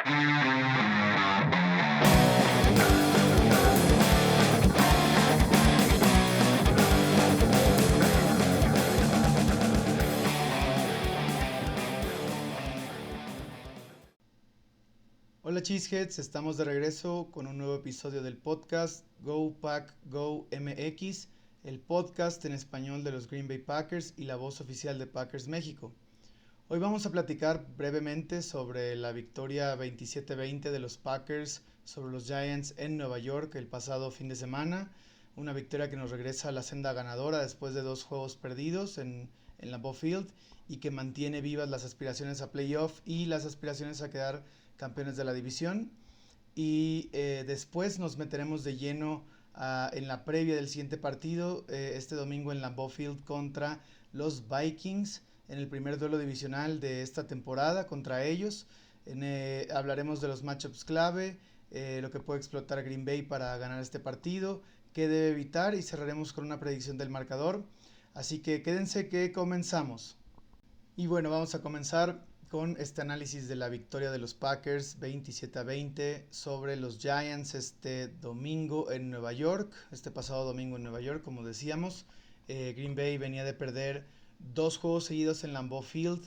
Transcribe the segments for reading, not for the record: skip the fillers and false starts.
Hola Cheeseheads, estamos de regreso con un nuevo episodio del podcast Go Pack Go MX, el podcast en español de los Green Bay Packers y la voz oficial de Packers México. Hoy vamos a platicar brevemente sobre la victoria 27-20 de los Packers sobre los Giants en Nueva York el pasado fin de semana. Una victoria que nos regresa a la senda ganadora después de 2 juegos perdidos en Lambeau Field y que mantiene vivas las aspiraciones a playoff y las aspiraciones a quedar campeones de la división. Y después nos meteremos de lleno en la previa del siguiente partido, este domingo en Lambeau Field contra los Vikings, en el primer duelo divisional de esta temporada contra ellos. Hablaremos de los matchups clave, lo que puede explotar Green Bay para ganar este partido, qué debe evitar, y cerraremos con una predicción del marcador. Así que quédense que comenzamos. Y bueno, vamos a comenzar con este análisis de la victoria de los Packers 27-20 sobre los Giants este domingo en Nueva York, este pasado domingo en Nueva York, como decíamos. Green Bay venía de perder 2 juegos seguidos en Lambeau Field,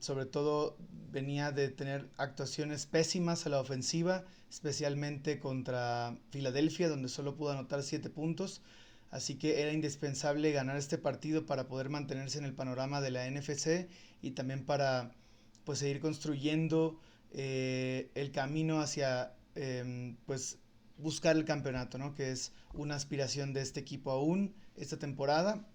sobre todo venía de tener actuaciones pésimas a la ofensiva, especialmente contra Filadelfia, donde solo pudo anotar 7 puntos. Así que era indispensable ganar este partido para poder mantenerse en el panorama de la NFC y también para pues seguir construyendo el camino hacia pues buscar el campeonato, ¿no? Que es una aspiración de este equipo aún esta temporada.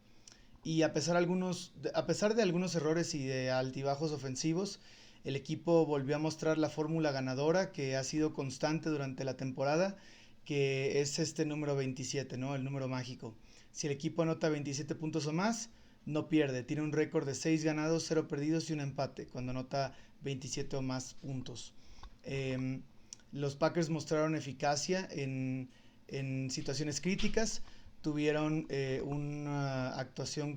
Y a pesar de algunos errores y de altibajos ofensivos, el equipo volvió a mostrar la fórmula ganadora que ha sido constante durante la temporada, que es este número 27, ¿no? El número mágico. Si el equipo anota 27 puntos o más, no pierde. Tiene un récord de 6 ganados, 0 perdidos y un empate cuando anota 27 o más puntos. Los Packers mostraron eficacia en situaciones críticas. Tuvieron una actuación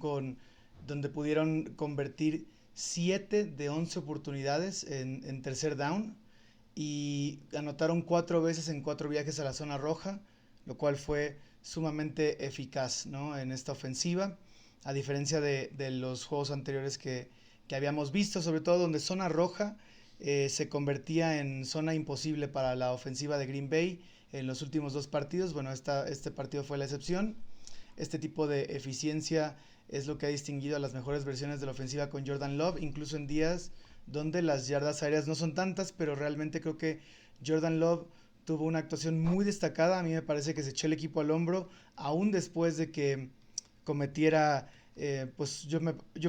donde pudieron convertir 7 de 11 oportunidades en tercer down y anotaron 4 veces en 4 viajes a la zona roja, lo cual fue sumamente eficaz, ¿no? En esta ofensiva, a diferencia de los juegos anteriores que habíamos visto, sobre todo donde zona roja se convertía en zona imposible para la ofensiva de Green Bay en los últimos 2 partidos. Bueno, este partido fue la excepción. Este tipo de eficiencia es lo que ha distinguido a las mejores versiones de la ofensiva con Jordan Love, incluso en días donde las yardas aéreas no son tantas, pero realmente creo que Jordan Love tuvo una actuación muy destacada. A mí me parece que se echó el equipo al hombro, aún después de que cometiera, pues yo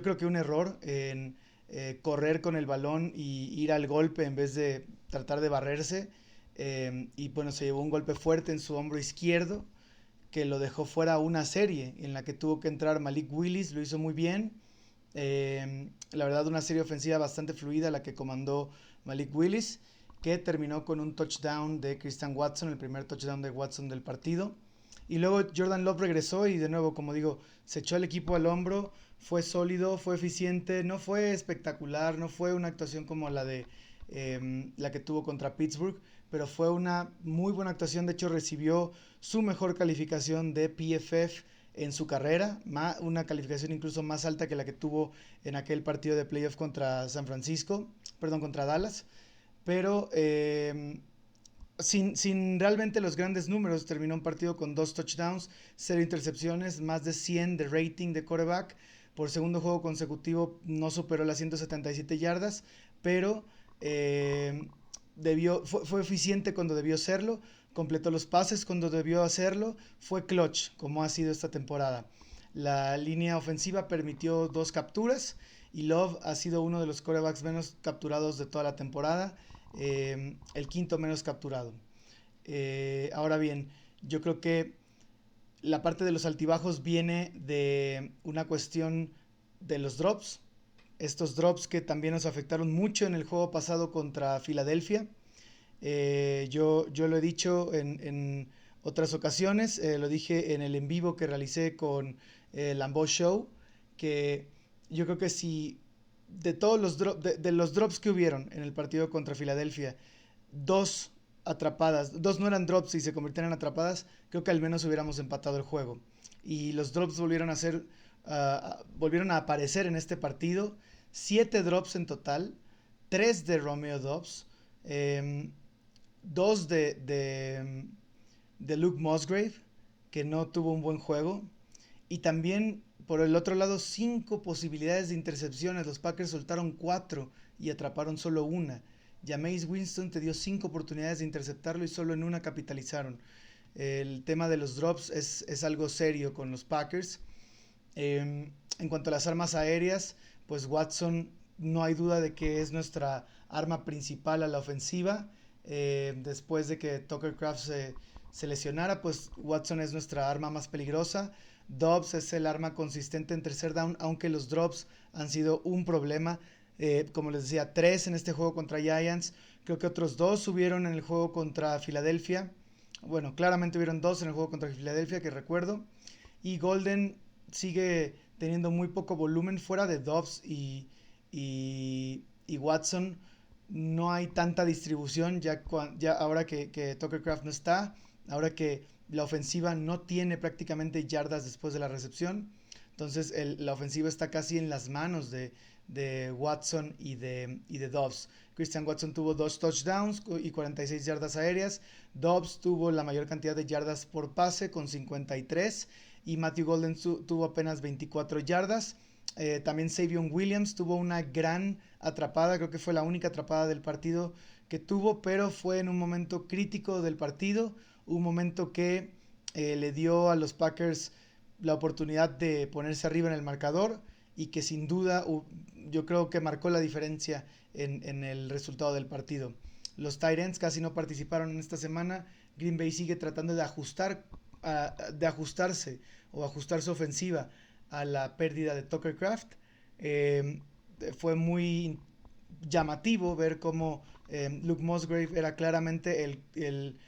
creo que un error en correr con el balón y ir al golpe en vez de tratar de barrerse. Y bueno, se llevó un golpe fuerte en su hombro izquierdo que lo dejó fuera una serie en la que tuvo que entrar Malik Willis, lo hizo muy bien. La verdad, una serie ofensiva bastante fluida la que comandó Malik Willis, que terminó con un touchdown de Christian Watson, el primer touchdown de Watson del partido. Y luego Jordan Love regresó y de nuevo, como digo, se echó el equipo al hombro, fue sólido, fue eficiente, no fue espectacular, no fue una actuación como la que tuvo contra Pittsburgh, pero fue una muy buena actuación. De hecho, recibió su mejor calificación de PFF en su carrera, una calificación incluso más alta que la que tuvo en aquel partido de playoff contra contra Dallas. Pero sin realmente los grandes números, terminó un partido con 2 touchdowns, 0 intercepciones, más de 100 de rating de quarterback. Por segundo juego consecutivo no superó las 177 yardas, pero fue eficiente cuando debió serlo, completó los pases cuando debió hacerlo, fue clutch como ha sido esta temporada. La línea ofensiva permitió 2 capturas y Love ha sido uno de los quarterbacks menos capturados de toda la temporada, el quinto menos capturado. Ahora bien, yo creo que la parte de los altibajos viene de una cuestión de los drops. Estos drops que también nos afectaron mucho en el juego pasado contra Filadelfia. Yo lo he dicho en otras ocasiones, lo dije en el en vivo que realicé con Lambeau Show, que yo creo que si de todos de los drops que hubieron en el partido contra Filadelfia, dos atrapadas, dos no eran drops y se convirtieron en atrapadas, creo que al menos hubiéramos empatado el juego. Y los drops volvieron a aparecer en este partido. 7 drops en total, 3 de Romeo Dobbs, 2 de Luke Musgrave, que no tuvo un buen juego. Y también, por el otro lado, 5 posibilidades de intercepciones. Los Packers soltaron 4 y atraparon solo una. Jameis Winston te dio 5 oportunidades de interceptarlo y solo en una capitalizaron. El tema de los drops es algo serio con los Packers. En cuanto a las armas aéreas, pues Watson no hay duda de que es nuestra arma principal a la ofensiva. Después de que Tucker Kraft se lesionara, pues Watson es nuestra arma más peligrosa. Dobbs es el arma consistente en tercer down, aunque los drops han sido un problema. Como les decía, 3 en este juego contra Giants. Creo que otros 2 hubieron en el juego contra Filadelfia. Bueno, claramente hubieron 2 en el juego contra Filadelfia, que recuerdo. Y Golden sigue teniendo muy poco volumen fuera de Dobbs y Watson. No hay tanta distribución ya ahora que Tucker Kraft no está, ahora que la ofensiva no tiene prácticamente yardas después de la recepción. Entonces la ofensiva está casi en las manos de Watson y de Dobbs. Christian Watson tuvo 2 touchdowns y 46 yardas aéreas. Dobbs tuvo la mayor cantidad de yardas por pase con 53 y Matthew Golden tuvo apenas 24 yardas. También Savion Williams tuvo una gran atrapada, creo que fue la única atrapada del partido que tuvo, pero fue en un momento crítico del partido, un momento que le dio a los Packers la oportunidad de ponerse arriba en el marcador y que sin duda yo creo que marcó la diferencia en el resultado del partido. Los tight ends casi no participaron en esta semana. Green Bay sigue tratando de ajustarse o ajustar su ofensiva a la pérdida de Tucker Kraft. Fue muy llamativo ver cómo Luke Musgrave era claramente el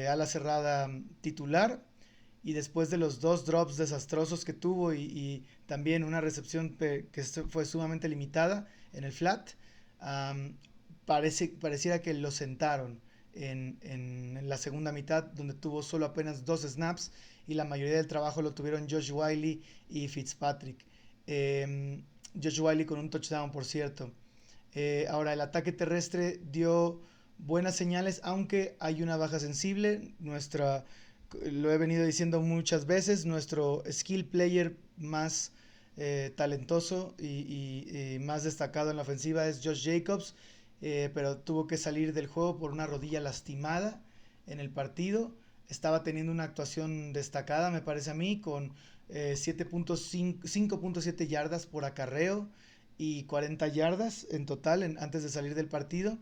ala cerrada titular, y después de los 2 drops desastrosos que tuvo y también una recepción que fue sumamente limitada en el flat, pareciera que lo sentaron en la segunda mitad, donde tuvo solo apenas 2 snaps y la mayoría del trabajo lo tuvieron Josh Whyle y Fitzpatrick. Josh Whyle con un touchdown, por cierto. Ahora, el ataque terrestre dio buenas señales, aunque hay una baja sensible. Lo he venido diciendo muchas veces, nuestro skill player más talentoso y más destacado en la ofensiva es Josh Jacobs, pero tuvo que salir del juego por una rodilla lastimada en el partido. Estaba teniendo una actuación destacada, me parece a mí, con 5.7 yardas por acarreo y 40 yardas en total antes de salir del partido.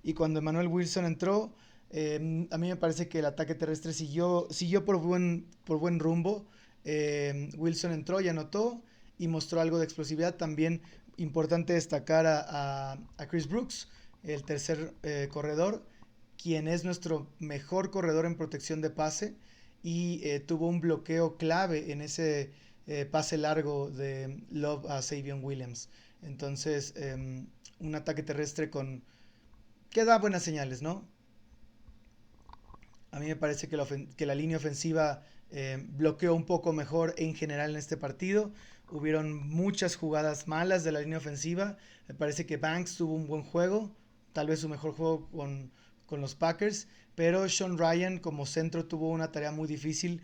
Y cuando Emmanuel Wilson entró, a mí me parece que el ataque terrestre siguió por buen rumbo. Wilson entró y anotó y mostró algo de explosividad. También importante destacar a Chris Brooks, el tercer corredor, quien es nuestro mejor corredor en protección de pase y tuvo un bloqueo clave en ese pase largo de Love a Savion Williams. Entonces, un ataque terrestre que da buenas señales, ¿no? A mí me parece que la línea ofensiva bloqueó un poco mejor en general en este partido. Hubieron muchas jugadas malas de la línea ofensiva. Me parece que Banks tuvo un buen juego, tal vez su mejor juego con los Packers, pero Sean Ryan como centro tuvo una tarea muy difícil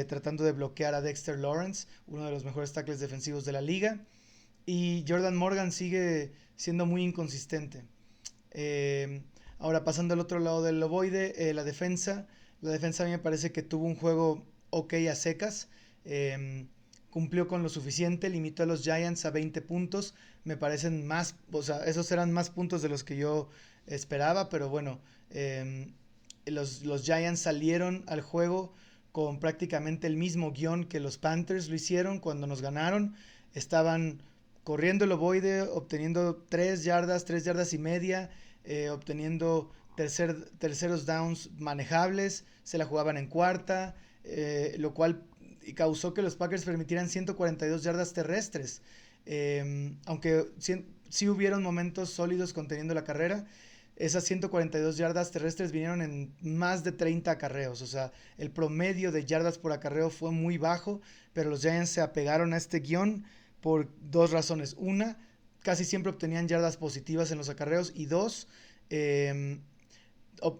tratando de bloquear a Dexter Lawrence, uno de los mejores tackles defensivos de la liga. Y Jordan Morgan sigue siendo muy inconsistente. Ahora pasando al otro lado del ovoide, la defensa. La defensa a mí me parece que tuvo un juego ok a secas. Cumplió con lo suficiente, limitó a los Giants a 20 puntos. Me parecen más, o sea, esos eran más puntos de los que yo esperaba, pero bueno, los Giants salieron al juego con prácticamente el mismo guión que los Panthers lo hicieron cuando nos ganaron. Estaban corriendo el ovoide, obteniendo 3 yardas y media, obteniendo terceros downs manejables, se la jugaban en cuarta, lo cual causó que los Packers permitieran 142 yardas terrestres. Aunque sí hubieron momentos sólidos conteniendo la carrera. Esas 142 yardas terrestres vinieron en más de 30 acarreos. O sea, el promedio de yardas por acarreo fue muy bajo, pero los Giants se apegaron a este guión por dos razones. Una, casi siempre obtenían yardas positivas en los acarreos. Y dos, eh,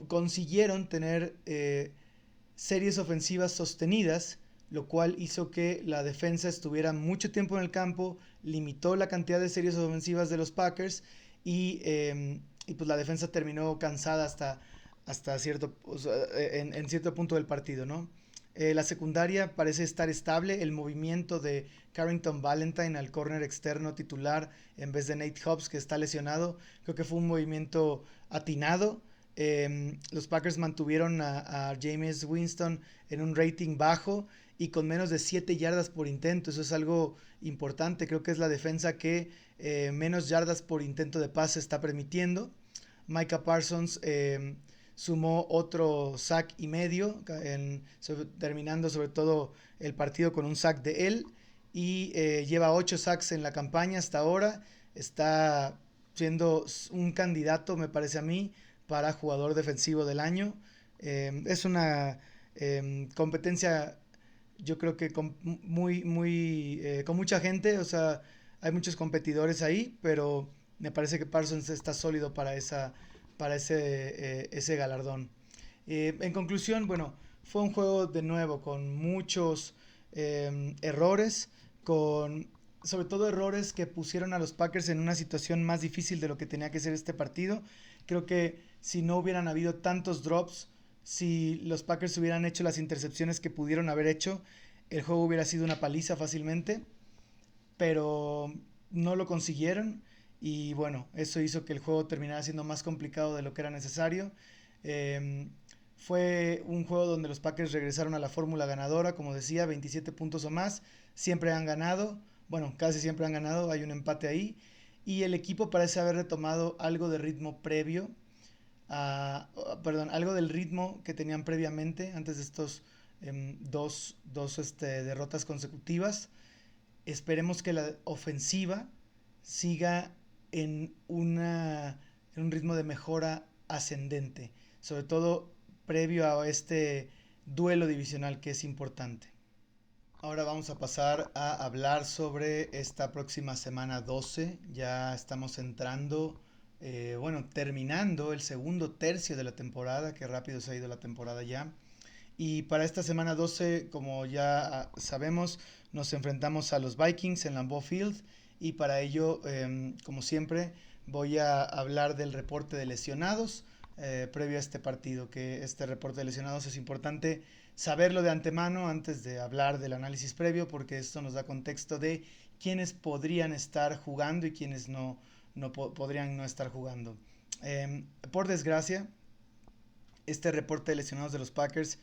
consiguieron tener series ofensivas sostenidas, lo cual hizo que la defensa estuviera mucho tiempo en el campo, limitó la cantidad de series ofensivas de los Packers y pues la defensa terminó cansada hasta cierto, o sea, en cierto punto del partido, ¿no? La secundaria parece estar estable. El movimiento de Carrington Valentine al corner externo titular en vez de Nate Hobbs, que está lesionado, creo que fue un movimiento atinado. Los Packers mantuvieron a Jameis Winston en un rating bajo y con menos de 7 yardas por intento. Eso es algo importante. Creo que es la defensa que menos yardas por intento de pase está permitiendo. Micah Parsons sumó otro sack y medio, terminando sobre todo el partido con un sack de él. Y lleva 8 sacks en la campaña hasta ahora. Está siendo un candidato, me parece a mí, para jugador defensivo del año. Es una competencia, yo creo que con mucha gente. O sea, hay muchos competidores ahí, pero me parece que Parsons está sólido para ese galardón. En conclusión, bueno, fue un juego de nuevo con muchos errores, sobre todo errores que pusieron a los Packers en una situación más difícil de lo que tenía que ser este partido. Creo que si no hubieran habido tantos drops, si los Packers hubieran hecho las intercepciones que pudieron haber hecho, el juego hubiera sido una paliza fácilmente, pero no lo consiguieron y bueno, eso hizo que el juego terminara siendo más complicado de lo que era necesario. Eh, Fue un juego donde los Packers regresaron a la fórmula ganadora, como decía, 27 puntos o más, siempre han ganado, bueno, casi siempre han ganado, hay un empate ahí, y el equipo parece haber retomado algo de ritmo previo, perdón, algo del ritmo que tenían previamente, antes de estos dos derrotas consecutivas. Esperemos que la ofensiva siga en un ritmo de mejora ascendente, sobre todo previo a este duelo divisional que es importante. Ahora vamos a pasar a hablar sobre esta próxima semana 12. Ya estamos entrando, bueno, terminando el segundo tercio de la temporada, que rápido se ha ido la temporada ya. Y para esta semana 12, como ya sabemos, nos enfrentamos a los Vikings en Lambeau Field. Y para ello, como siempre, voy a hablar del reporte de lesionados previo a este partido. Que este reporte de lesionados es importante saberlo de antemano antes de hablar del análisis previo, porque esto nos da contexto de quiénes podrían estar jugando y quiénes podrían no estar jugando. Por desgracia, este reporte de lesionados de los Packers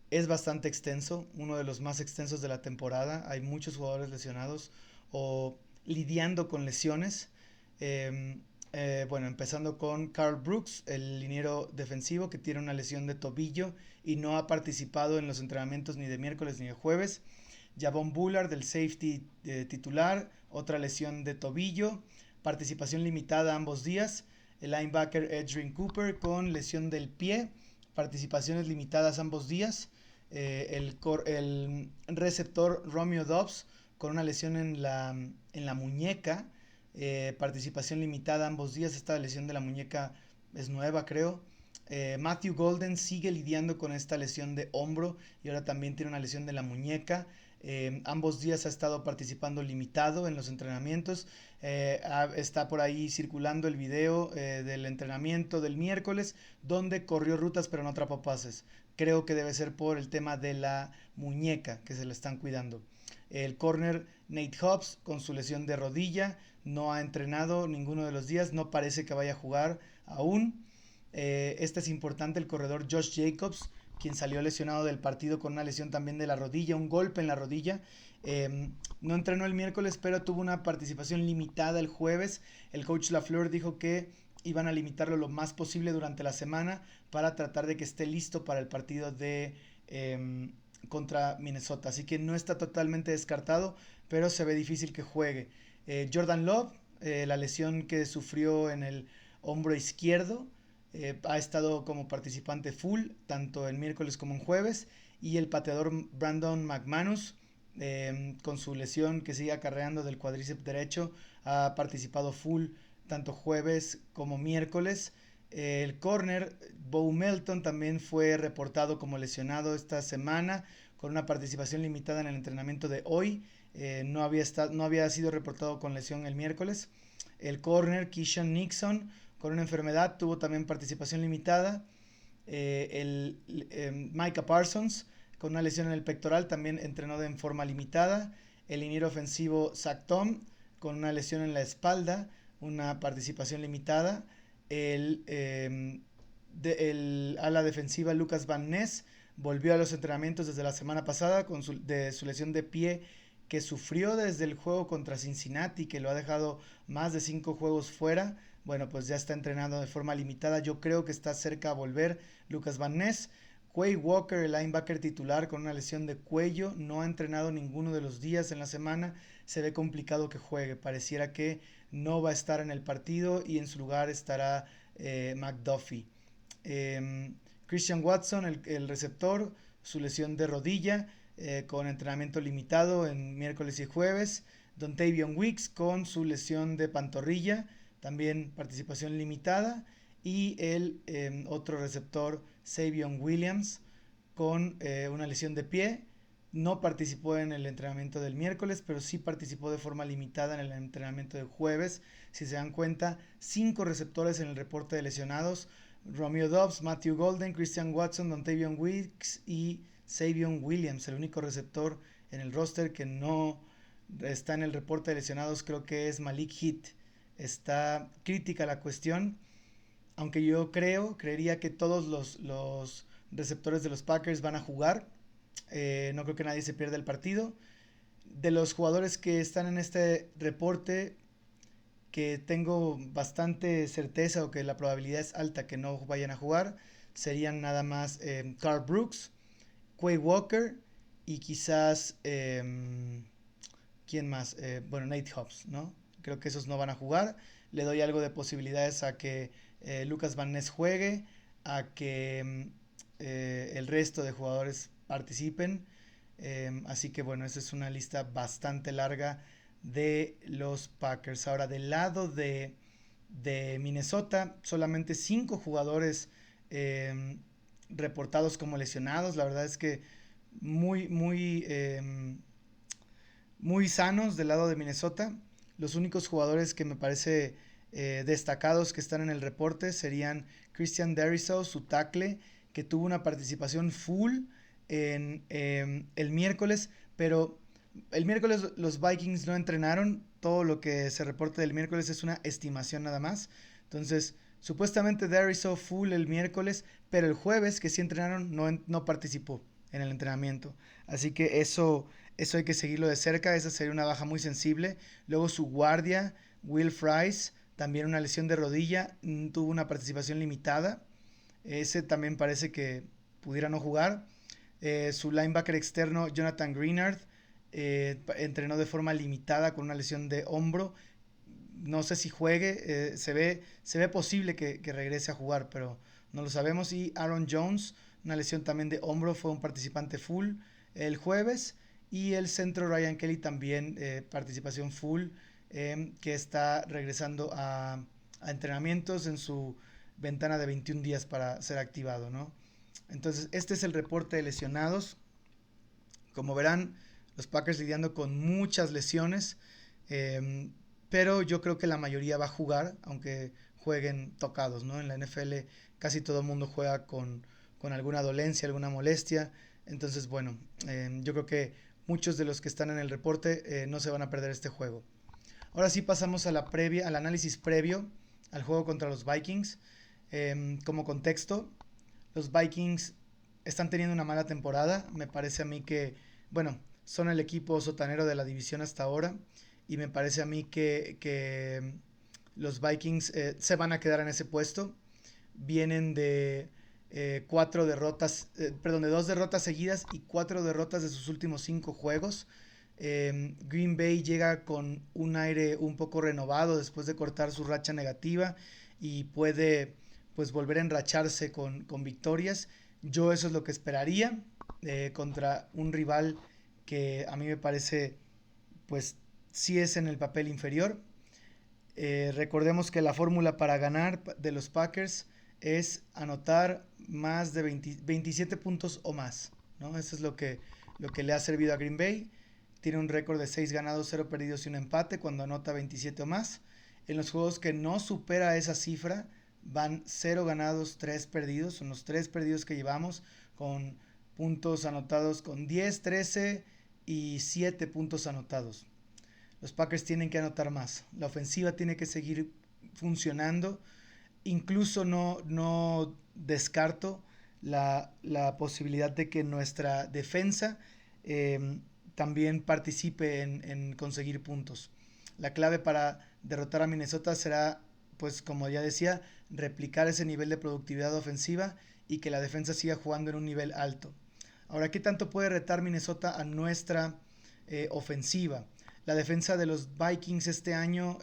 es bastante extenso, uno de los más extensos de la temporada. Hay muchos jugadores lesionados o lidiando con lesiones. Eh, bueno, empezando con Carl Brooks, el liniero defensivo que tiene una lesión de tobillo y no ha participado en los entrenamientos ni de miércoles ni de jueves. Javon Bullard, del safety titular, otra lesión de tobillo, participación limitada ambos días. El linebacker Edrin Cooper con lesión del pie, participaciones limitadas ambos días. El receptor Romeo Dobbs con una lesión en la muñeca, participación limitada ambos días. Esta lesión de la muñeca es nueva, creo. Matthew Golden sigue lidiando con esta lesión de hombro y ahora también tiene una lesión de la muñeca. Ambos días ha estado participando limitado en los entrenamientos. Está por ahí circulando el video del entrenamiento del miércoles, donde corrió rutas pero no atrapó pases. Creo que debe ser por el tema de la muñeca que se le están cuidando. El corner Nate Hobbs con su lesión de rodilla no ha entrenado ninguno de los días, no parece que vaya a jugar aún. Este es importante, el corredor Josh Jacobs, quien salió lesionado del partido con una lesión también de la rodilla, un golpe en la rodilla. No entrenó el miércoles, pero tuvo una participación limitada el jueves. El coach Lafleur dijo que iban a limitarlo lo más posible durante la semana para tratar de que esté listo para el partido de contra Minnesota. Así que no está totalmente descartado, pero se ve difícil que juegue. Jordan Love la lesión que sufrió en el hombro izquierdo. Ha estado como participante full, tanto el miércoles como en jueves. Y el pateador Brandon McManus, con su lesión que sigue acarreando del cuádriceps derecho, ha participado full tanto jueves como miércoles. El corner Bo Melton también fue reportado como lesionado esta semana, con una participación limitada en el entrenamiento de hoy. No había sido reportado con lesión el miércoles. El corner Keyshawn Nixon, con una enfermedad, tuvo también participación limitada. Micah Parsons, con una lesión en el pectoral, también entrenó en forma limitada. El liniero ofensivo Zach Tom, con una lesión en la espalda, una participación limitada. El ala defensiva Lucas Van Ness volvió a los entrenamientos desde la semana pasada de su lesión de pie que sufrió desde el juego contra Cincinnati, que lo ha dejado más de 5 juegos fuera. Bueno, pues ya está entrenando de forma limitada. Yo creo que está cerca a volver Lucas Van Ness. Quay Walker, el linebacker titular, con una lesión de cuello, no ha entrenado ninguno de los días en la semana. Se ve complicado que juegue. Pareciera que no va a estar en el partido y en su lugar estará McDuffie. Christian Watson, el receptor, su lesión de rodilla, con entrenamiento limitado en miércoles y jueves. Dontavion Wicks con su lesión de pantorrilla, también participación limitada. Y el otro receptor, Savion Williams, con una lesión de pie. No participó en el entrenamiento del miércoles, pero sí participó de forma limitada en el entrenamiento del jueves. Si se dan cuenta, 5 receptores en el reporte de lesionados: Romeo Doubs, Matthew Golden, Christian Watson, Dontavion Wicks y Savion Williams. El único receptor en el roster que no está en el reporte de lesionados creo que es Malik Heath. Está crítica la cuestión, aunque yo creería que todos los receptores de los Packers van a jugar. No creo que nadie se pierda el partido. De los jugadores que están en este reporte, que tengo bastante certeza o que la probabilidad es alta que no vayan a jugar, serían nada más Carl Brooks, Quay Walker y quizás ¿quién más? Bueno, Nate Hobbs, ¿no? Creo que esos no van a jugar. Le doy algo de posibilidades a que Lucas Van Ness juegue, a que el resto de jugadores participen. Así que bueno, esa es una lista bastante larga de los Packers. Ahora, del lado de Minnesota, solamente 5 jugadores reportados como lesionados. La verdad es que muy sanos del lado de Minnesota. Los únicos jugadores que me parece destacados que están en el reporte serían Christian Darrisaw, su tackle, que tuvo una participación full en el miércoles, pero el miércoles los Vikings no entrenaron. Todo lo que se reporta del miércoles es una estimación nada más. Entonces, supuestamente Darrisaw full el miércoles, pero el jueves que sí entrenaron no participó en el entrenamiento. Así que eso hay que seguirlo de cerca. Esa sería una baja muy sensible. Luego su guardia, Will Fries, también una lesión de rodilla, tuvo una participación limitada. Ese también parece que pudiera no jugar. Su linebacker externo, Jonathan Greenard, entrenó de forma limitada con una lesión de hombro. No sé si juegue, se ve posible que regrese a jugar, pero no lo sabemos. Y Aaron Jones, una lesión también de hombro, fue un participante full el jueves. Y el centro Ryan Kelly también, participación full, que está regresando a entrenamientos en su ventana de 21 días para ser activado, ¿no? Entonces, este es el reporte de lesionados. Como verán, los Packers lidiando con muchas lesiones, pero yo creo que la mayoría va a jugar, aunque jueguen tocados, ¿no? En la NFL casi todo el mundo juega con alguna dolencia, alguna molestia. Entonces, bueno, yo creo que muchos de los que están en el reporte no se van a perder este juego. Ahora sí pasamos a al análisis previo al juego contra los Vikings. Como contexto, los Vikings están teniendo una mala temporada. Me parece a mí que, bueno, son el equipo sotanero de la división hasta ahora. Y me parece a mí que los Vikings se van a quedar en ese puesto. Vienen de 2 derrotas seguidas y 4 derrotas de sus últimos 5 juegos. Green Bay llega con un aire un poco renovado después de cortar su racha negativa y puede pues volver a enracharse con victorias. Yo eso es lo que esperaría contra un rival que a mí me parece pues sí es en el papel inferior. Recordemos que la fórmula para ganar de los Packers es anotar más de 27 puntos o más, ¿no? Eso es lo que le ha servido a Green Bay. Tiene un récord de 6 ganados, 0 perdidos y un empate cuando anota 27 o más. En los juegos que no supera esa cifra van 0 ganados, 3 perdidos. Son los 3 perdidos que llevamos con puntos anotados con 10, 13 y 7 puntos anotados. Los Packers tienen que anotar más. La ofensiva tiene que seguir funcionando. Incluso no descarto la posibilidad de que nuestra defensa también participe en conseguir puntos. La clave para derrotar a Minnesota será, pues como ya decía, replicar ese nivel de productividad ofensiva y que la defensa siga jugando en un nivel alto. Ahora, ¿qué tanto puede retar Minnesota a nuestra ofensiva? La defensa de los Vikings este año,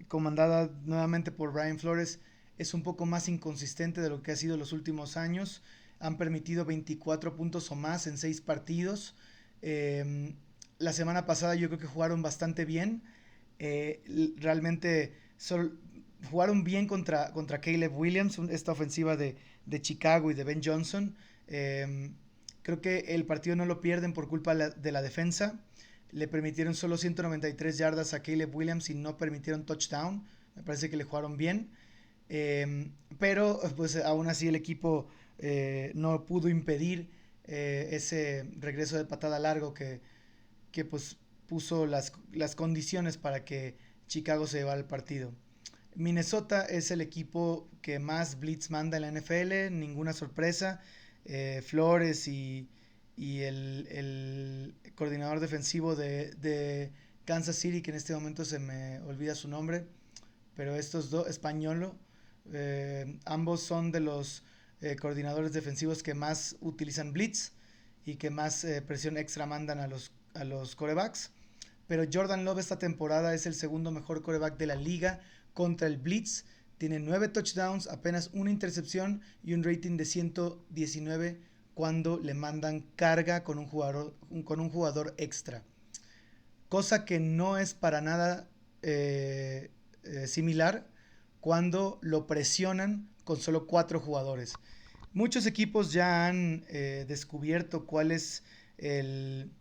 comandada nuevamente por Brian Flores, es un poco más inconsistente de lo que ha sido los últimos años. Han permitido 24 puntos o más en 6 partidos. La semana pasada yo creo que jugaron bastante bien. Realmente jugaron bien contra Caleb Williams, esta ofensiva de Chicago y de Ben Johnson. Creo que el partido no lo pierden por culpa de la defensa. Le permitieron solo 193 yardas a Caleb Williams y no permitieron touchdown. Me parece que le jugaron bien. Pero pues aún así el equipo no pudo impedir ese regreso de patada largo que pues puso las condiciones para que Chicago se llevara el partido. Minnesota es el equipo que más blitz manda en la NFL, ninguna sorpresa. Flores y el coordinador defensivo de Kansas City, que en este momento se me olvida su nombre, pero estos dos, Españolo, ambos son de los coordinadores defensivos que más utilizan blitz y que más presión extra mandan a los corebacks. Pero Jordan Love esta temporada es el segundo mejor coreback de la liga contra el blitz. Tiene 9 touchdowns, apenas una intercepción y un rating de 119 cuando le mandan carga con un jugador extra. Cosa que no es para nada similar cuando lo presionan con solo 4 jugadores. Muchos equipos ya han descubierto cuál es el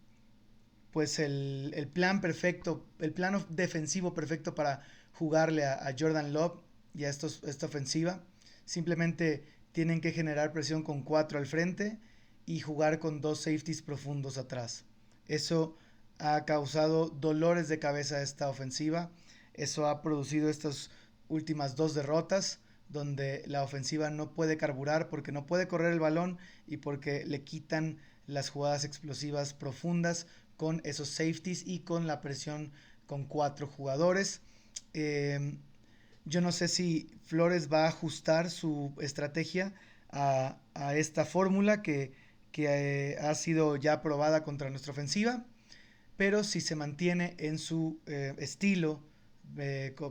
plan perfecto, el plano defensivo perfecto para jugarle a Jordan Love y a esta ofensiva. Simplemente tienen que generar presión con 4 al frente y jugar con 2 safeties profundos atrás. Eso ha causado dolores de cabeza a esta ofensiva. Eso ha producido estas últimas 2 derrotas donde la ofensiva no puede carburar porque no puede correr el balón y porque le quitan las jugadas explosivas profundas con esos safeties y con la presión con 4 jugadores. Yo no sé si Flores va a ajustar su estrategia a esta fórmula que ha sido ya probada contra nuestra ofensiva, pero si se mantiene en su estilo,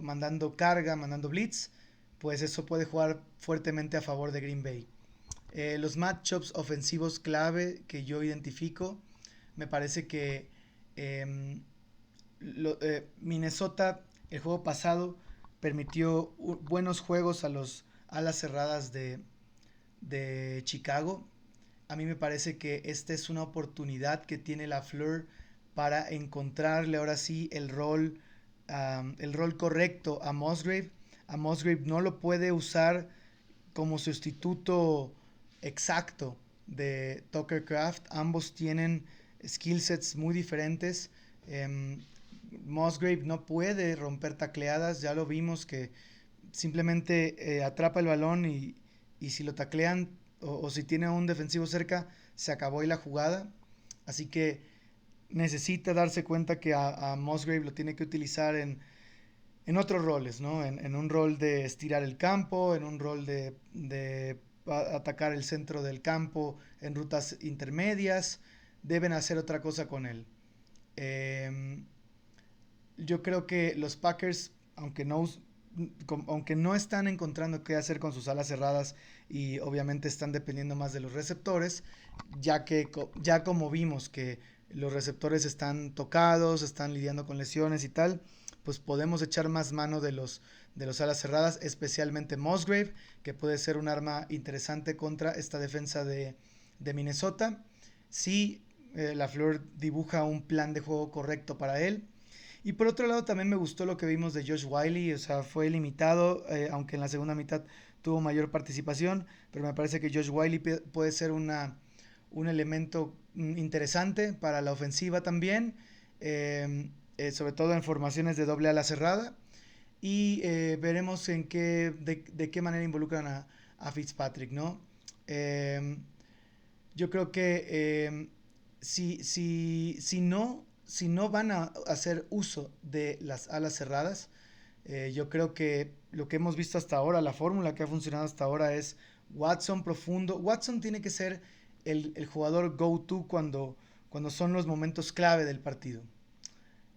mandando carga, mandando blitz, pues eso puede jugar fuertemente a favor de Green Bay. Los matchups ofensivos clave que yo identifico, me parece que Minnesota el juego pasado permitió buenos juegos a los alas cerradas de Chicago. A mí me parece que esta es una oportunidad que tiene LaFleur para encontrarle ahora sí el rol correcto a Musgrave. A Musgrave no lo puede usar como sustituto exacto de Tucker Kraft. Ambos tienen skill sets muy diferentes. Musgrave no puede romper tacleadas, ya lo vimos que simplemente atrapa el balón y si lo taclean o si tiene a un defensivo cerca, se acabó ahí la jugada. Así que necesita darse cuenta que a Musgrave lo tiene que utilizar en otros roles, ¿no? En un rol de estirar el campo, en un rol de atacar el centro del campo en rutas intermedias. Deben hacer otra cosa con él. Eh, yo creo que los Packers, aunque no están encontrando qué hacer con sus alas cerradas y obviamente están dependiendo más de los receptores, ya como vimos que los receptores están tocados, están lidiando con lesiones y tal, pues podemos echar más mano de los alas cerradas, especialmente Musgrave, que puede ser un arma interesante contra esta defensa de Minnesota. Si LaFleur dibuja un plan de juego correcto para él. Y por otro lado también me gustó lo que vimos de Josh Wiley, o sea, fue limitado, aunque en la segunda mitad tuvo mayor participación, pero me parece que Josh Wiley puede ser un elemento interesante para la ofensiva también, sobre todo en formaciones de doble ala cerrada, y veremos de qué manera involucran a Fitzpatrick, ¿no? Eh, yo creo que si no van a hacer uso de las alas cerradas, yo creo que lo que hemos visto hasta ahora, la fórmula que ha funcionado hasta ahora es Watson profundo. Watson tiene que ser el jugador go-to cuando son los momentos clave del partido.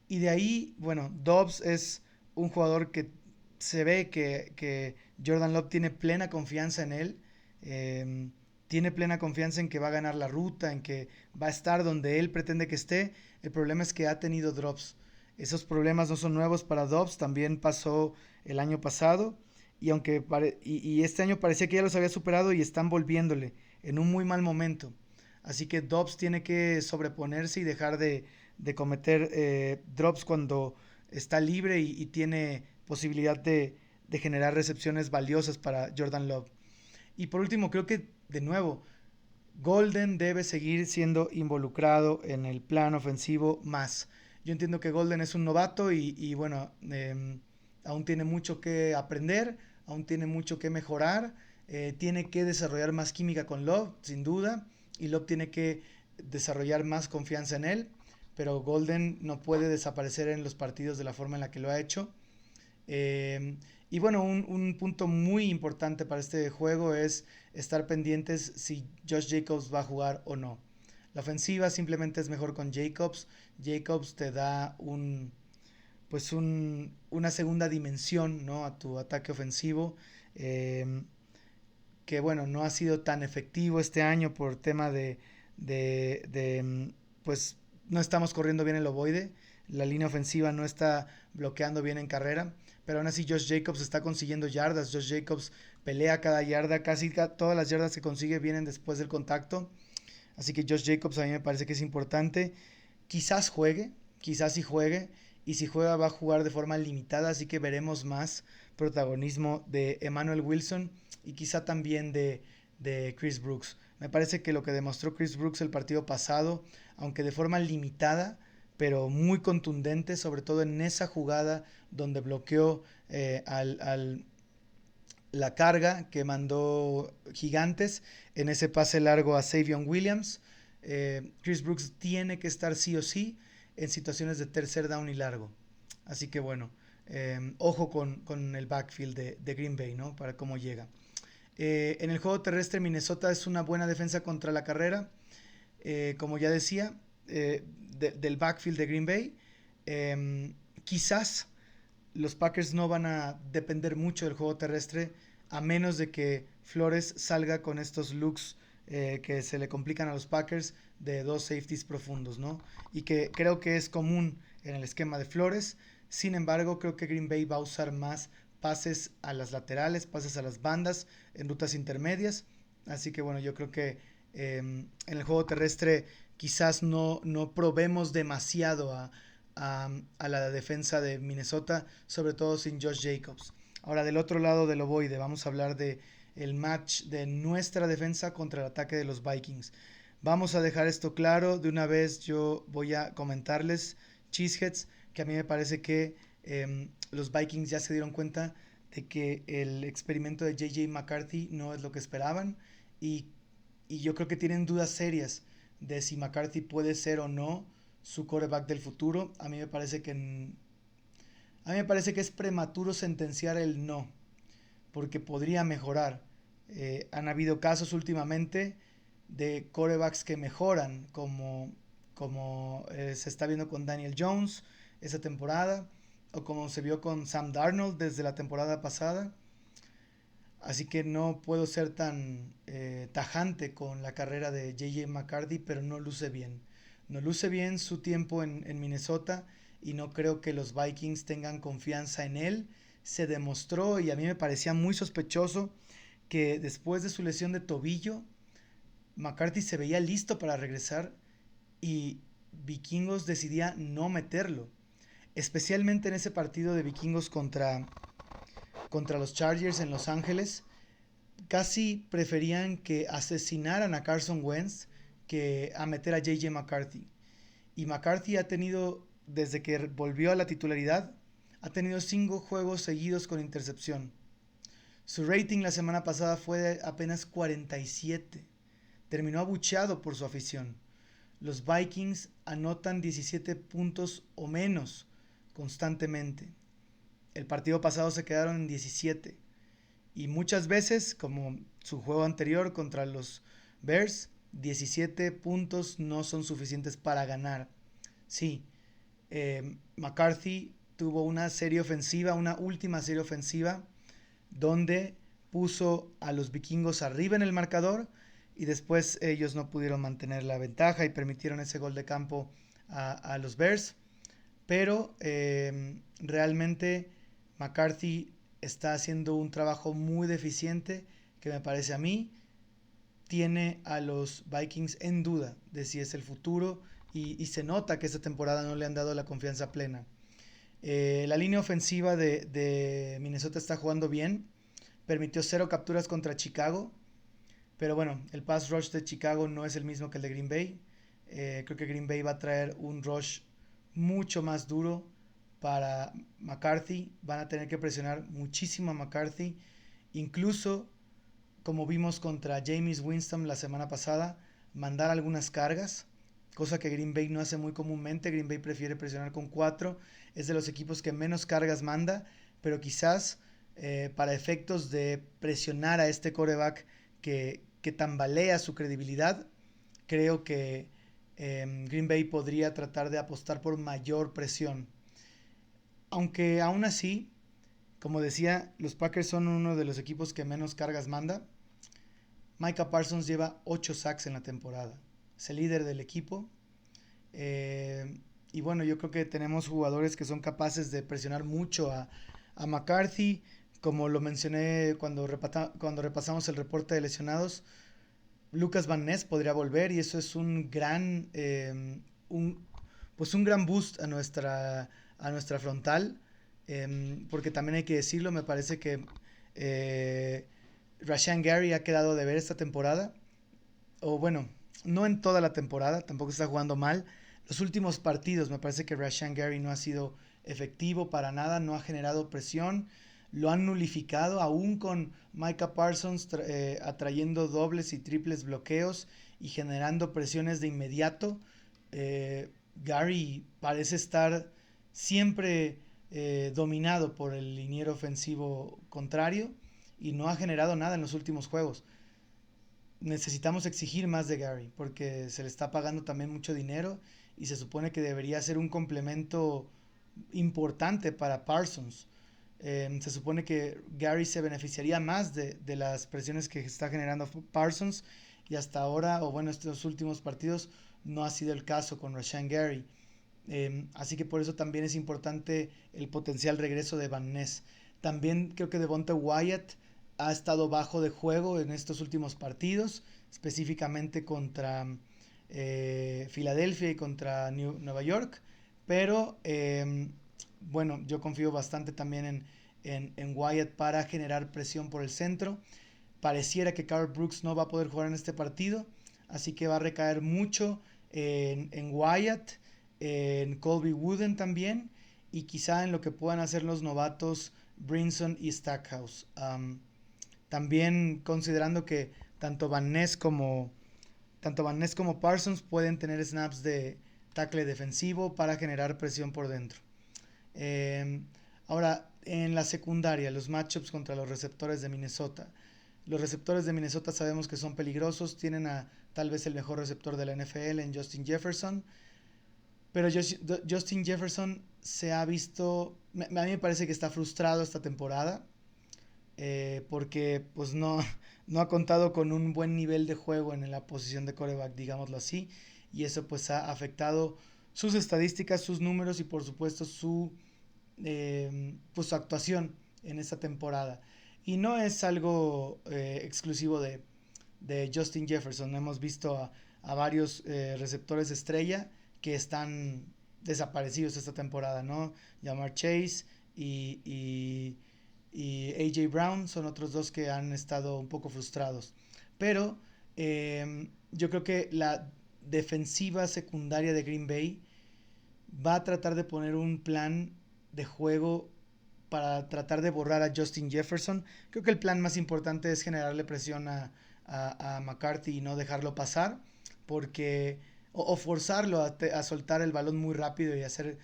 Y de ahí, bueno, Dobbs es un jugador que se ve que Jordan Love tiene plena confianza en él. eh, Tiene plena confianza en que va a ganar la ruta, en que va a estar donde él pretende que esté. El problema es que ha tenido drops. Esos problemas no son nuevos para Dobbs, también pasó el año pasado. Y este año parecía que ya los había superado y están volviéndole en un muy mal momento. Así que Dobbs tiene que sobreponerse y dejar de cometer drops cuando está libre y tiene posibilidad de generar recepciones valiosas para Jordan Love. Y por último, creo que de nuevo, Golden debe seguir siendo involucrado en el plan ofensivo más. Yo entiendo que Golden es un novato y bueno, aún tiene mucho que aprender, aún tiene mucho que mejorar, tiene que desarrollar más química con Love, sin duda, y Love tiene que desarrollar más confianza en él, pero Golden no puede desaparecer en los partidos de la forma en la que lo ha hecho. Y bueno, un punto muy importante para este juego es estar pendientes si Josh Jacobs va a jugar o no. La ofensiva simplemente es mejor con Jacobs. Jacobs te da una segunda dimensión, ¿no?, a tu ataque ofensivo. eh, que bueno, no ha sido tan efectivo este año por tema pues no estamos corriendo bien el ovoide, la línea ofensiva no está bloqueando bien en carrera, pero aún así Josh Jacobs está consiguiendo yardas. Josh Jacobs pelea cada yarda, todas las yardas que consigue vienen después del contacto, así que Josh Jacobs a mí me parece que es importante. Quizás juegue, quizás sí juegue, y si juega va a jugar de forma limitada, así que veremos más protagonismo de Emmanuel Wilson y quizá también de Chris Brooks. Me parece que lo que demostró Chris Brooks el partido pasado, aunque de forma limitada, pero muy contundente, sobre todo en esa jugada donde bloqueó la carga que mandó Gigantes en ese pase largo a Savion Williams. Chris Brooks tiene que estar sí o sí en situaciones de tercer down y largo. Así que bueno, ojo con el backfield de Green Bay, ¿no? Para cómo llega. En el juego terrestre, Minnesota es una buena defensa contra la carrera. Como ya decía, del backfield de Green Bay. Quizás los Packers no van a depender mucho del juego terrestre a menos de que Flores salga con estos looks que se le complican a los Packers de dos safeties profundos, ¿no? Y que creo que es común en el esquema de Flores. Sin embargo, creo que Green Bay va a usar más pases a las laterales, pases a las bandas, en rutas intermedias. Así que bueno, yo creo que en el juego terrestre quizás no probemos demasiado a la defensa de Minnesota, sobre todo sin Josh Jacobs. Ahora, del otro lado del ovoide, vamos a hablar de el match de nuestra defensa contra el ataque de los Vikings. Vamos a dejar esto claro. De una vez yo voy a comentarles, Cheeseheads, que a mí me parece que los Vikings ya se dieron cuenta de que el experimento de JJ McCarthy no es lo que esperaban y, y yo creo que tienen dudas serias de si McCarthy puede ser o no su quarterback del futuro. A mí me parece que es prematuro sentenciar el no, porque podría mejorar. Han habido casos últimamente de quarterbacks que mejoran, como como se está viendo con Daniel Jones esa temporada, o como se vio con Sam Darnold desde la temporada pasada. Así que no puedo ser tan tajante con la carrera de JJ McCarthy, pero no luce bien. No luce bien su tiempo en Minnesota y no creo que los Vikings tengan confianza en él. Se demostró y a mí me parecía muy sospechoso que después de su lesión de tobillo, McCarthy se veía listo para regresar y Vikingos decidía no meterlo. Especialmente en ese partido de Vikingos contra los Chargers en Los Ángeles, casi preferían que asesinaran a Carson Wentz que a meter a JJ McCarthy. Y McCarthy ha tenido, desde que volvió a la titularidad, ha tenido 5 juegos seguidos con intercepción. Su rating la semana pasada fue de apenas 47. Terminó abucheado por su afición. Los Vikings anotan 17 puntos o menos constantemente. El partido pasado se quedaron en 17. Y muchas veces, como su juego anterior contra los Bears, 17 puntos no son suficientes para ganar. Sí, McCarthy tuvo una serie ofensiva, una última serie ofensiva, donde puso a los vikingos arriba en el marcador y después ellos no pudieron mantener la ventaja y permitieron ese gol de campo a los Bears. Pero realmente McCarthy está haciendo un trabajo muy deficiente que me parece a mí tiene a los Vikings en duda de si es el futuro y se nota que esta temporada no le han dado la confianza plena. La línea ofensiva de Minnesota está jugando bien, permitió 0 capturas contra Chicago, pero bueno, el pass rush de Chicago no es el mismo que el de Green Bay. Creo que Green Bay va a traer un rush mucho más duro para McCarthy. Van a tener que presionar muchísimo a McCarthy. Incluso, como vimos contra Jameis Winston la semana pasada, mandar algunas cargas, cosa que Green Bay no hace muy comúnmente. Green Bay prefiere presionar con 4. Es de los equipos que menos cargas manda, pero quizás para efectos de presionar a este quarterback que tambalea su credibilidad, creo que Green Bay podría tratar de apostar por mayor presión. Aunque aún así, como decía, los Packers son uno de los equipos que menos cargas manda. Micah Parsons lleva 8 sacks en la temporada. Es el líder del equipo. Y bueno, yo creo que tenemos jugadores que son capaces de presionar mucho a McCarthy. Como lo mencioné cuando repasamos el reporte de lesionados, Lucas Van Ness podría volver y eso es un gran boost a nuestra frontal. Porque también hay que decirlo, me parece que Rashan Gary ha quedado de ver esta temporada. O bueno, no en toda la temporada, tampoco está jugando mal. Los últimos partidos me parece que Rashan Gary no ha sido efectivo para nada, no ha generado presión. Lo han nulificado aún con Micah Parsons atrayendo dobles y triples bloqueos y generando presiones de inmediato. Gary parece estar siempre dominado por el liniero ofensivo contrario y no ha generado nada en los últimos juegos. Necesitamos exigir más de Gary porque se le está pagando también mucho dinero y se supone que debería ser un complemento importante para Parsons. Se supone que Gary se beneficiaría más de las presiones que está generando Parsons y hasta ahora, o bueno, estos últimos partidos no ha sido el caso con Rashan Gary. Así que por eso también es importante el potencial regreso de Van Ness. También creo que Devonta Wyatt ha estado bajo de juego en estos últimos partidos, específicamente contra Filadelfia y contra Nueva York. Pero bueno, yo confío bastante también en Wyatt para generar presión por el centro. Pareciera que Karl Brooks no va a poder jugar en este partido, así que va a recaer mucho en Wyatt, en Colby Wooden también, y quizá en lo que puedan hacer los novatos Brinson y Stackhouse. También considerando que tanto Van Ness como Parsons pueden tener snaps de tackle defensivo para generar presión por dentro. Ahora, en la secundaria, los matchups contra los receptores de Minnesota. Los receptores de Minnesota sabemos que son peligrosos, tienen a tal vez el mejor receptor de la NFL en Justin Jefferson, pero Justin Jefferson se ha visto, a mí me parece que está frustrado esta temporada, porque pues no, no ha contado con un buen nivel de juego en la posición de quarterback, digámoslo así, y eso pues ha afectado sus estadísticas, sus números y por supuesto pues, su actuación en esta temporada. Y no es algo exclusivo de Justin Jefferson. Hemos visto a varios receptores estrella que están desaparecidos esta temporada, ¿no? Jamar Chase y AJ Brown son otros dos que han estado un poco frustrados. Pero yo creo que la defensiva secundaria de Green Bay va a tratar de poner un plan de juego para tratar de borrar a Justin Jefferson. Creo que el plan más importante es generarle presión a McCarthy y no dejarlo pasar, porque o forzarlo a soltar el balón muy rápido y hacer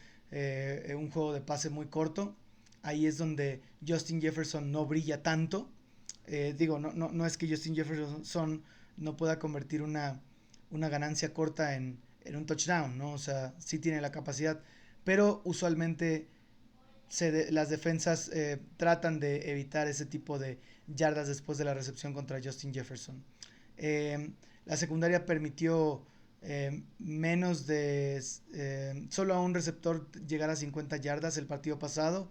un juego de pase muy corto. Ahí es donde Justin Jefferson no brilla tanto. Digo, no es que Justin Jefferson no pueda convertir una ganancia corta en un touchdown, ¿no? O sea, sí tiene la capacidad, pero usualmente las defensas tratan de evitar ese tipo de yardas después de la recepción contra Justin Jefferson. La secundaria permitió solo a un receptor llegar a 50 yardas el partido pasado.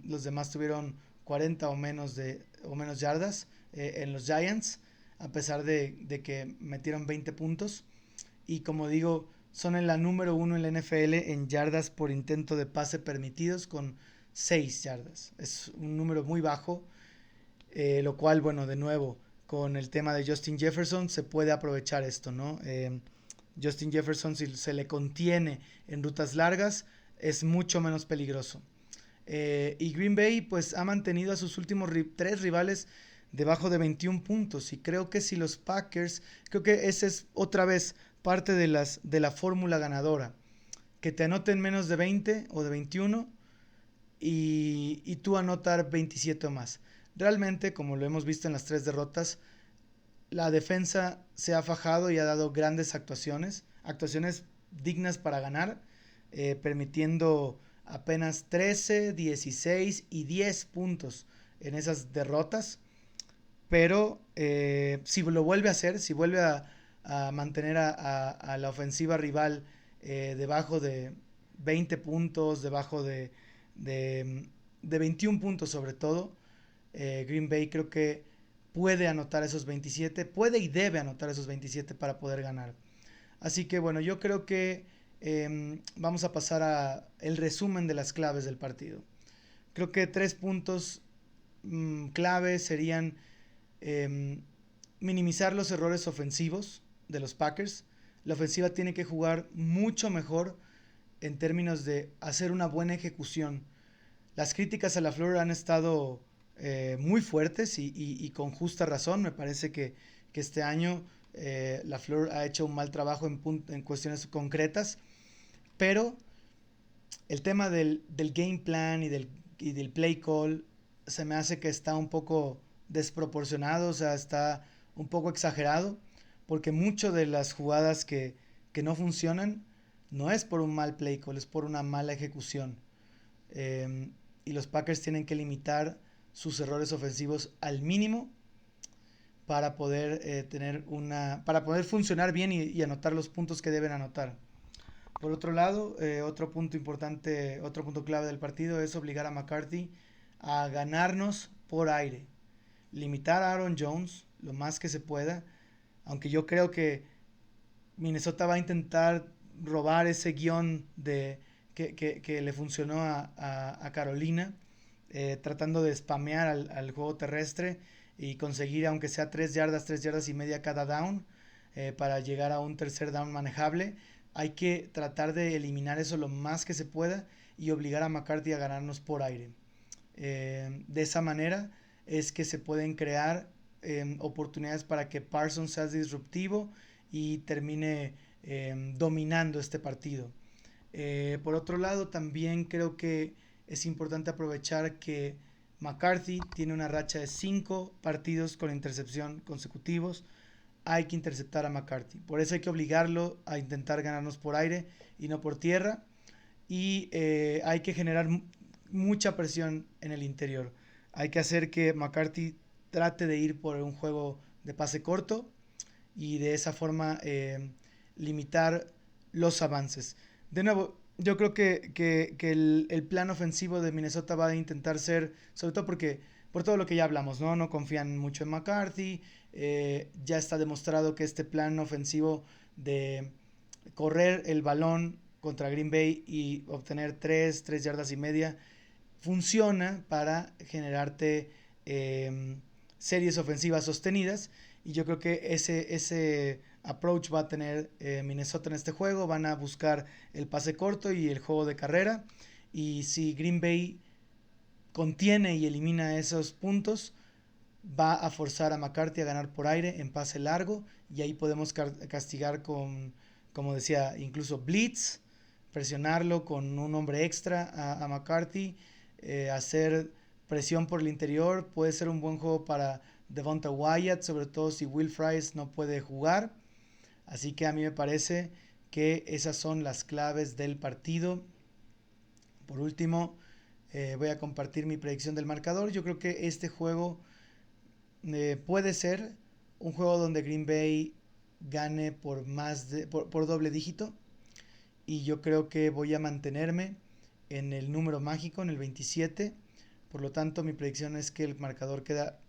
Los demás tuvieron 40 o menos yardas en los Giants, a pesar de que metieron 20 puntos. Y como digo, son en la número uno en la NFL en yardas por intento de pase permitidos con 6 yardas. Es un número muy bajo, lo cual, bueno, de nuevo, con el tema de Justin Jefferson se puede aprovechar esto, ¿no? Justin Jefferson, si se le contiene en rutas largas, es mucho menos peligroso. Y Green Bay pues ha mantenido a sus últimos tres rivales debajo de 21 puntos. Y creo que si los Packers, creo que esa es otra vez parte de la fórmula ganadora. Que te anoten menos de 20 o de 21 y tú anotar 27 o más. Realmente, como lo hemos visto en las tres derrotas, la defensa se ha fajado y ha dado grandes actuaciones, actuaciones dignas para ganar, permitiendo apenas 13, 16 y 10 puntos en esas derrotas. Pero si lo vuelve a hacer, si vuelve a mantener a la ofensiva rival debajo de 20 puntos, debajo de 21 puntos sobre todo, Green Bay creo que puede anotar esos 27, puede y debe anotar esos 27 para poder ganar. Así que bueno, yo creo que vamos a pasar a el resumen de las claves del partido. Creo que 3 puntos claves serían eh, minimizar los errores ofensivos de los Packers. La ofensiva tiene que jugar mucho mejor en términos de hacer una buena ejecución. Las críticas a LaFleur han estado muy fuertes y con justa razón. Me parece que este año LaFleur ha hecho un mal trabajo en cuestiones concretas, pero el tema del game plan y del play call se me hace que está un poco desproporcionado, o sea, está un poco exagerado, porque mucho de las jugadas que no funcionan no es por un mal play call, es por una mala ejecución. Eh, y los Packers tienen que limitar sus errores ofensivos al mínimo para poder para poder funcionar bien y anotar los puntos que deben anotar. Por otro lado, otro punto importante, otro punto clave del partido es obligar a McCarthy a ganarnos por aire. Limitar a Aaron Jones lo más que se pueda, aunque yo creo que Minnesota va a intentar robar ese guión que le funcionó a Carolina, tratando de spamear al juego terrestre y conseguir, aunque sea 3 yardas y media cada down, para llegar a un tercer down manejable. Hay que tratar de eliminar eso lo más que se pueda y obligar a McCarthy a ganarnos por aire. De esa manera es que se pueden crear oportunidades para que Parsons sea disruptivo y termine dominando este partido. Por otro lado, también creo que es importante aprovechar que McCarthy tiene una racha de 5 partidos con intercepción consecutivos. Hay que interceptar a McCarthy. Por eso hay que obligarlo a intentar ganarnos por aire y no por tierra. Y hay que generar mucha presión en el interior. Hay que hacer que McCarthy trate de ir por un juego de pase corto y de esa forma limitar los avances. De nuevo, yo creo que el plan ofensivo de Minnesota va a intentar ser, sobre todo porque, por todo lo que ya hablamos, no confían mucho en McCarthy, ya está demostrado que este plan ofensivo de correr el balón contra Green Bay y obtener 3 yardas y media funciona para generarte series ofensivas sostenidas. Y yo creo que ese approach va a tener Minnesota en este juego. Van a buscar el pase corto y el juego de carrera. Y si Green Bay contiene y elimina esos puntos, va a forzar a McCarthy a ganar por aire en pase largo. Y ahí podemos castigar con, como decía, incluso blitz, presionarlo con un hombre extra a McCarthy, hacer presión por el interior. Puede ser un buen juego para Devonta Wyatt, sobre todo si Will Fries no puede jugar. Así que a mí me parece que esas son las claves del partido. Por último, voy a compartir mi predicción del marcador. Yo creo que este juego puede ser un juego donde Green Bay gane por doble dígito. Y yo creo que voy a mantenerme en el número mágico, en el 27. Por lo tanto, mi predicción es que el marcador queda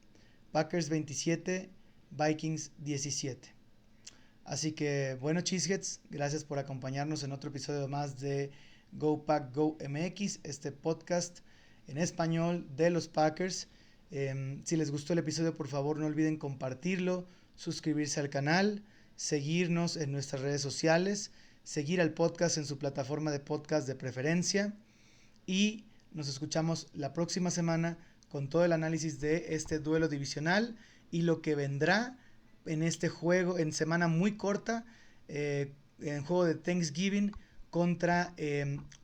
Packers 27, Vikings 17. Así que, bueno, Cheeseheads, gracias por acompañarnos en otro episodio más de Go Pack Go MX, este podcast en español de los Packers. Si les gustó el episodio, por favor, no olviden compartirlo, suscribirse al canal, seguirnos en nuestras redes sociales, seguir al podcast en su plataforma de podcast de preferencia. Y nos escuchamos la próxima semana con todo el análisis de este duelo divisional y lo que vendrá en este juego, en semana muy corta, en juego de Thanksgiving contra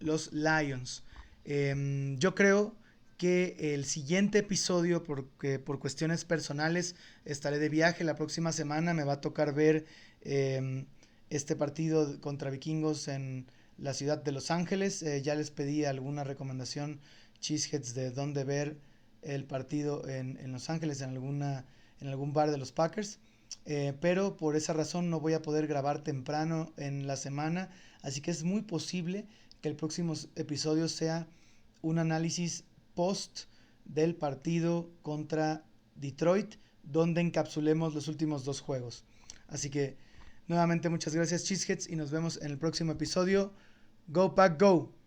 los Lions. Yo creo que el siguiente episodio, porque por cuestiones personales estaré de viaje la próxima semana, me va a tocar ver este partido contra Vikingos en la ciudad de Los Ángeles. Ya les pedí alguna recomendación, Cheeseheads, de dónde ver el partido en Los Ángeles, en algún bar de los Packers. Pero por esa razón no voy a poder grabar temprano en la semana, así que es muy posible que el próximo episodio sea un análisis post del partido contra Detroit, donde encapsulemos los últimos 2 juegos. Así que nuevamente muchas gracias, Cheeseheads, y nos vemos en el próximo episodio. Go Pack Go.